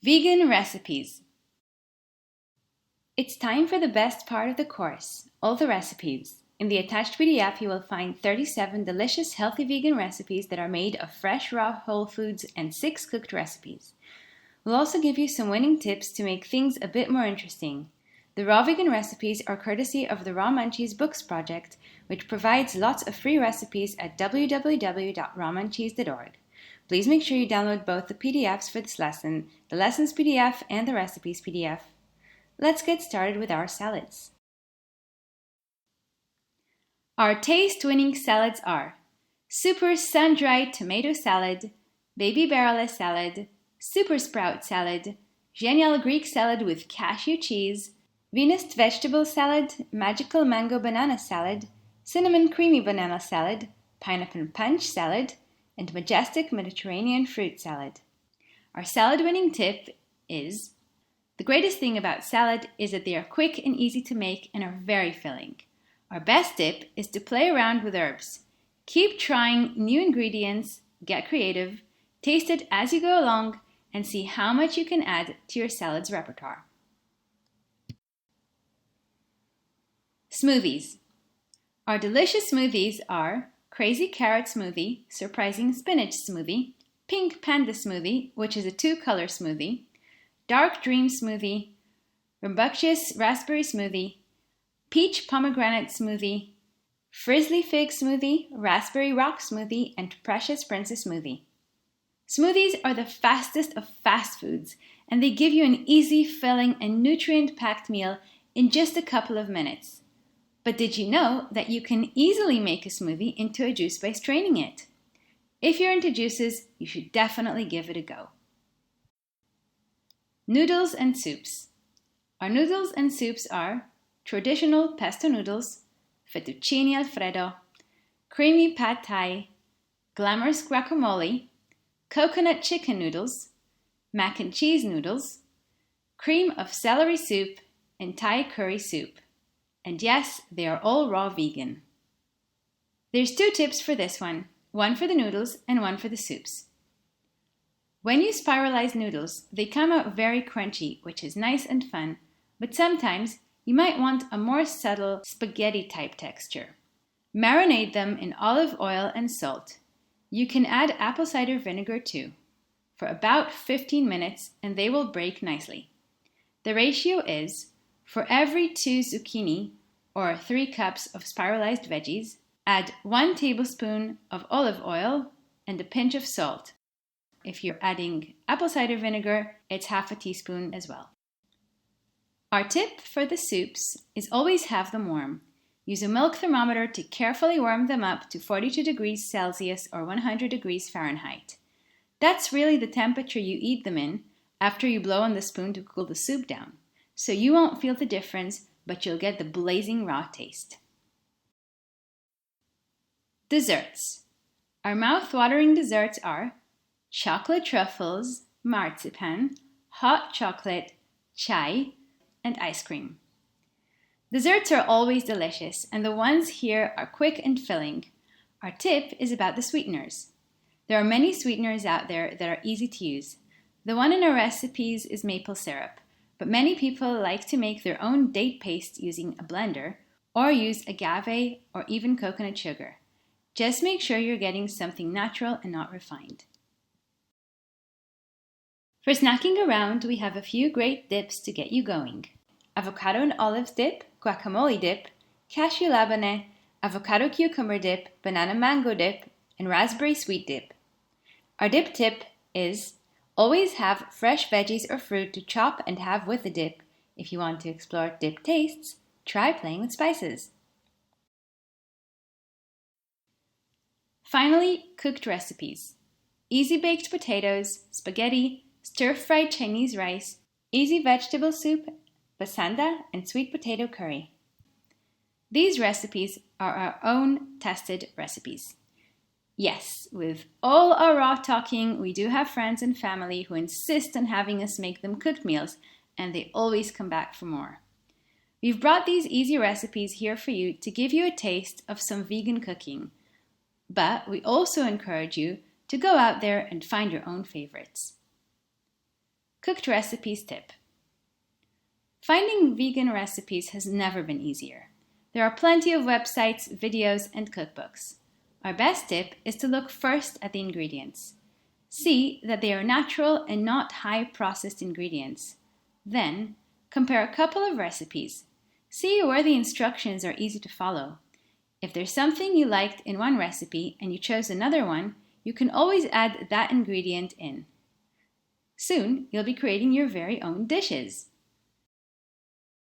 Vegan recipes. It's time for the best part of the course, all the recipes. In the attached PDF, you will find 37 delicious, healthy vegan recipes that are made of fresh, raw, whole foods and 6 cooked recipes. We'll also give you some winning tips to make things a bit more interesting. The raw vegan recipes are courtesy of the Raw Munchies Books Project, which provides lots of free recipes at www.rawmunchies.org. Please make sure you download both the PDFs for this lesson, the lessons PDF and the recipes PDF. Let's get started with our salads. Our taste-winning salads are Super Sun-Dried Tomato Salad, Baby Barrel Salad, Super Sprout Salad, Genial Greek Salad with Cashew Cheese, Venus Vegetable Salad, Magical Mango Banana Salad, Cinnamon Creamy Banana Salad, Pineapple Punch Salad, and Majestic Mediterranean Fruit Salad. Our salad-winning tip is: the greatest thing about salad is that they are quick and easy to make and are very filling. Our best tip is to play around with herbs. Keep trying new ingredients, get creative, taste it as you go along, and see how much you can add to your salad's repertoire. Smoothies. Our delicious smoothies are Crazy Carrot Smoothie, Surprising Spinach Smoothie, Pink Panda Smoothie, which is a 2-color smoothie, Dark Dream Smoothie, Rambunctious Raspberry Smoothie, Peach Pomegranate Smoothie, Frizzly Fig Smoothie, Raspberry Rock Smoothie, and Precious Princess Smoothie. Smoothies are the fastest of fast foods, and they give you an easy, filling, and nutrient-packed meal in just a couple of minutes. But did you know that you can easily make a smoothie into a juice by straining it? If you're into juices, you should definitely give it a go. Noodles and soups. Our noodles and soups are traditional pesto noodles, fettuccine alfredo, creamy pad thai, glamorous guacamole, coconut chicken noodles, mac and cheese noodles, cream of celery soup, and Thai curry soup. And yes, they are all raw vegan. There's 2 tips for this one for the noodles and one for the soups. When you spiralize noodles, they come out very crunchy, which is nice and fun, but sometimes you might want a more subtle spaghetti-type texture. Marinate them in olive oil and salt. You can add apple cider vinegar too, for about 15 minutes, and they will break nicely. The ratio is: for every 2 zucchini, or 3 cups of spiralized veggies, add 1 tablespoon of olive oil and a pinch of salt. If you're adding apple cider vinegar, it's half a teaspoon as well. Our tip for the soups is always have them warm. Use a milk thermometer to carefully warm them up to 42 degrees Celsius or 100 degrees Fahrenheit. That's really the temperature you eat them in after you blow on the spoon to cool the soup down. So you won't feel the difference, but you'll get the blazing raw taste. Desserts. Our mouth-watering desserts are chocolate truffles, marzipan, hot chocolate, chai, and ice cream. Desserts are always delicious, and the ones here are quick and filling. Our tip is about the sweeteners. There are many sweeteners out there that are easy to use. The one in our recipes is maple syrup, but many people like to make their own date paste using a blender, or use agave or even coconut sugar. Just make sure you're getting something natural and not refined. For snacking around, we have a few great dips to get you going: avocado and olives dip, guacamole dip, cashew labneh, avocado cucumber dip, banana mango dip, and raspberry sweet dip. Our dip tip is: always have fresh veggies or fruit to chop and have with the dip. If you want to explore dip tastes, try playing with spices. Finally, cooked recipes: easy baked potatoes, spaghetti, stir-fried Chinese rice, easy vegetable soup, basanda, and sweet potato curry. These recipes are our own tested recipes. Yes, with all our raw talking, we do have friends and family who insist on having us make them cooked meals, and they always come back for more. We've brought these easy recipes here for you to give you a taste of some vegan cooking, but we also encourage you to go out there and find your own favorites. Cooked recipes tip. Finding vegan recipes has never been easier. There are plenty of websites, videos, and cookbooks. Our best tip is to look first at the ingredients. See that they are natural and not high-processed ingredients. Then, compare a couple of recipes. See where the instructions are easy to follow. If there's something you liked in one recipe and you chose another one, you can always add that ingredient in. Soon, you'll be creating your very own dishes.